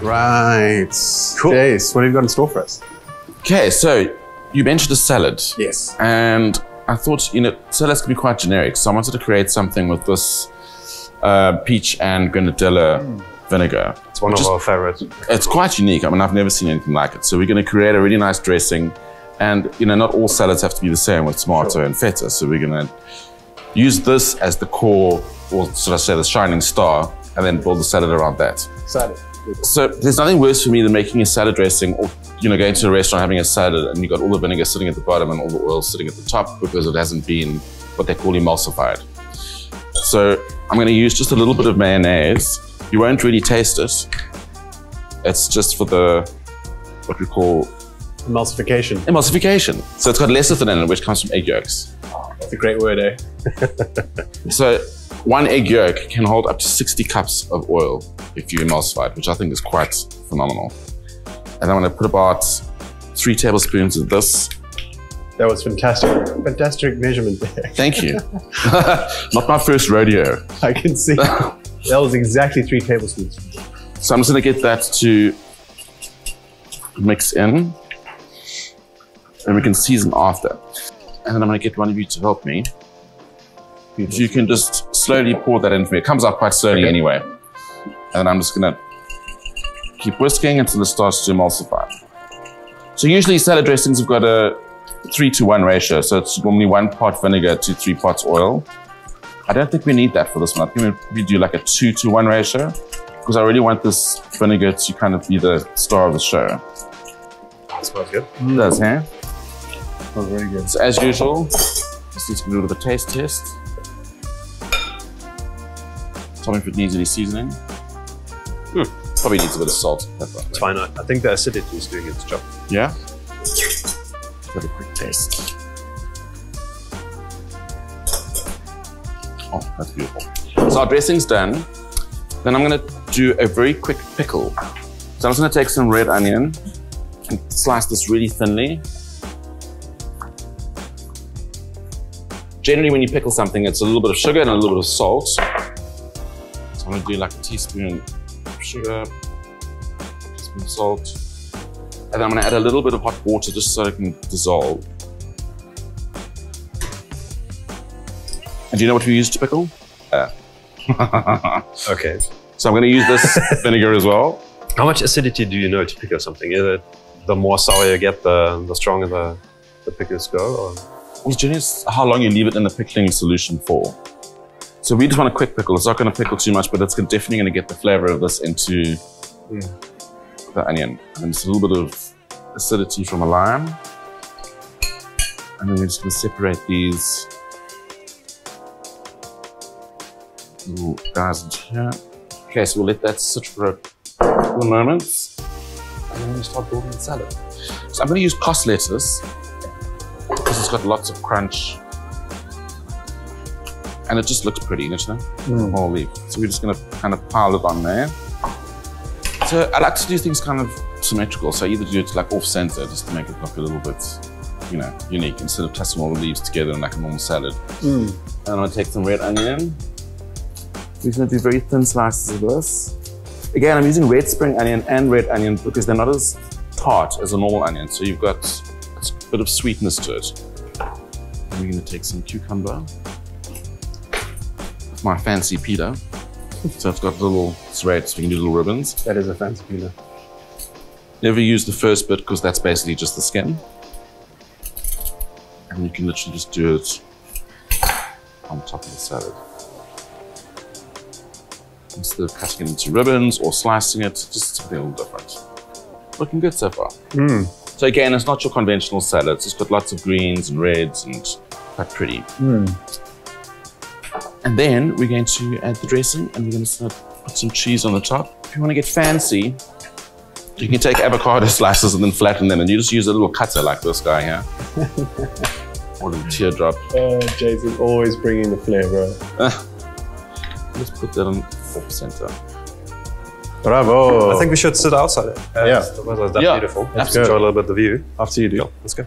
Right. Cool. Jace, what have you got in store for us? Okay, so you mentioned a salad. Yes. And I thought, you know, salads can be quite generic. So I wanted to create something with this peach and grenadilla vinegar. It's one of our favorites. It's quite unique. I mean, I've never seen anything like it. So we're going to create a really nice dressing. And, you know, not all salads have to be the same with tomato and feta. So we're going to use this as the core, or should I say the shining star, and then build the salad around that. Salad. So there's nothing worse for me than making a salad dressing, or, you know, going to a restaurant, having a salad, and you've got all the vinegar sitting at the bottom and all the oil sitting at the top because it hasn't been what they call emulsified. So I'm going to use just a little bit of mayonnaise. You won't really taste it. It's just for the, what we call Emulsification. emulsification. So it's got lecithin in it, which comes from egg yolks. Oh, that's a great word, eh? So one egg yolk can hold up to 60 cups of oil if you emulsify it, which I think is quite phenomenal. And I'm going to put about 3 tablespoons of this. That was fantastic. Fantastic measurement there. Thank you. Not my first rodeo. I can see. That was exactly 3 tablespoons. So I'm just going to get that to mix in. And we can season after. And then I'm going to get one of you to help me. If you can just slowly pour that in for me. It comes out quite slowly anyway. And I'm just going to keep whisking until it starts to emulsify. So usually salad dressings have got a 3-to-1 ratio. So it's normally 1 part vinegar to 3 parts oil. I don't think we need that for this one. I think we do like a 2-to-1 ratio because I really want this vinegar to kind of be the star of the show. That smells good. It does, huh? That was very good. So as usual, just need to do a bit of a taste test. Tell me if it needs any seasoning. Probably needs a bit of salt and pepper. It's fine. I think the acidity is doing its job. Yeah? Got a quick taste. Oh, that's beautiful. So our dressing's done. Then I'm going to do a very quick pickle. So I'm just going to take some red onion and slice this really thinly. Generally, when you pickle something, it's a little bit of sugar and a little bit of salt. So I'm going to do like a teaspoon of sugar, a teaspoon of salt. And then I'm going to add a little bit of hot water just so it can dissolve. And do you know what we use to pickle? Okay. So I'm going to use this vinegar as well. How much acidity do you know to pickle something? Is it the more sour you get, the stronger the pickles go? Or? Well, generally, it's how long you leave it in the pickling solution for. So we just want a quick pickle. It's not going to pickle too much, but it's definitely going to get the flavor of this into the onion. And just a little bit of acidity from a lime. And then we're just going to separate these little guys into here. Okay, so we'll let that sit for a couple of moments. And then we'll start building the salad. So I'm going to use cos lettuce because it's got lots of crunch. And it just looks pretty, don't you know? Whole leaf. So we're just going to kind of pile it on there. So I like to do things kind of symmetrical. So I either do it like off center just to make it look a little bit, you know, unique instead of tossing all the leaves together in like a normal salad. And I'm going to take some red onion. We're going to do very thin slices of this. Again, I'm using red spring onion and red onion because they're not as tart as a normal onion. So you've got a bit of sweetness to it. And we're going to take some cucumber. My fancy peeler. So it's got little threads, so we can do little ribbons. That is a fancy peeler. Never use the first bit because that's basically just the skin. And you can literally just do it on top of the salad. Instead of cutting it into ribbons or slicing it, just something a little different. Looking good so far. So again, it's not your conventional salad. It's got lots of greens and reds and quite pretty. And then we're going to add the dressing and we're going to put some cheese on the top. If you want to get fancy, you can take avocado slices and then flatten them and you just use a little cutter like this guy here. Or a little teardrop. Jason always bringing the flavor. Let's put that on off center. Bravo! I think we should sit outside it. Yeah. The weather is that beautiful. Let's absolutely. enjoy a little bit of the view. After you do. Let's go.